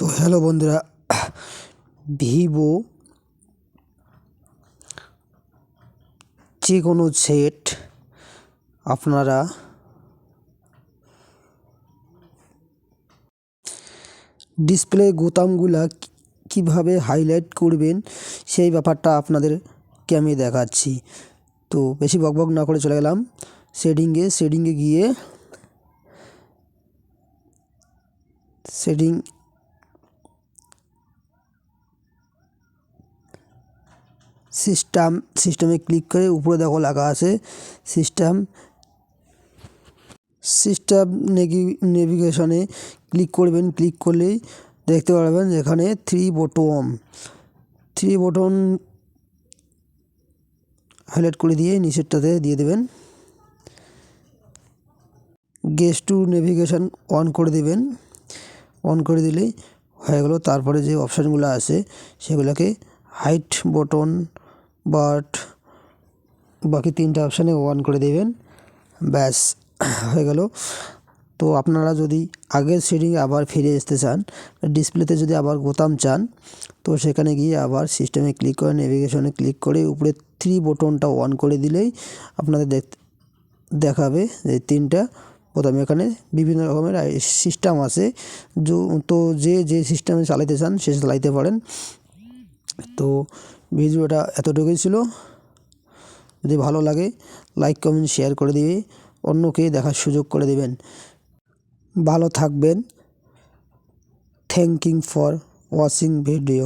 তো হ্যালো বন্ধুরা, ভিভো যে কোনো সেট আপনারা ডিসপ্লে বোতামগুলা কিভাবে হাইলাইট করবেন সেই ব্যাপারটা আপনাদেরকে আমি দেখাচ্ছি। তো বেশি বকবক না করে চলে গেলাম সেটিংয়ে গিয়ে সিস্টেমে ক্লিক করে উপরে দেখো লেখা আছে সিস্টেম নেভিগেশনে ক্লিক করবেন। ক্লিক করলেই দেখতে পারবেন এখানে থ্রি বটন হাইলাইট করে দিয়ে নিচেরটাতে দিয়ে দেবেন। গেস্ট টু নেভিগেশন অন করে দেবেন। অন করে দিলেই হয়ে গেল। তারপরে যে অপশানগুলো আছে সেগুলোকে হাইট বটন বাকি তিনটা অপশানে অন করে দেবেন, ব্যাস হয়ে গেল। তো আপনারা যদি আগের সেটিংয়ে আবার ফিরে আসতে চান, ডিসপ্লেতে যদি আবার বোতাম চান, তো সেখানে গিয়ে আবার সিস্টেমে ক্লিক করে নেভিগেশনে ক্লিক করে উপরে থ্রি বটনটা অন করে দিলেই আপনাদের দেখাবে যে তিনটা বোতাম। এখানে বিভিন্ন রকমের সিস্টেম আছে, তো যে সিস্টেমে চালাতে চান সে চালাইতে পারেন। তো ভিডিওটা এতটুকুই ছিল। যদি ভালো লাগে লাইক কমেন্ট শেয়ার করে দিবে, অন্যকে দেখার সুযোগ করে দিবেন। ভালো থাকবেন। Thank you for watching video.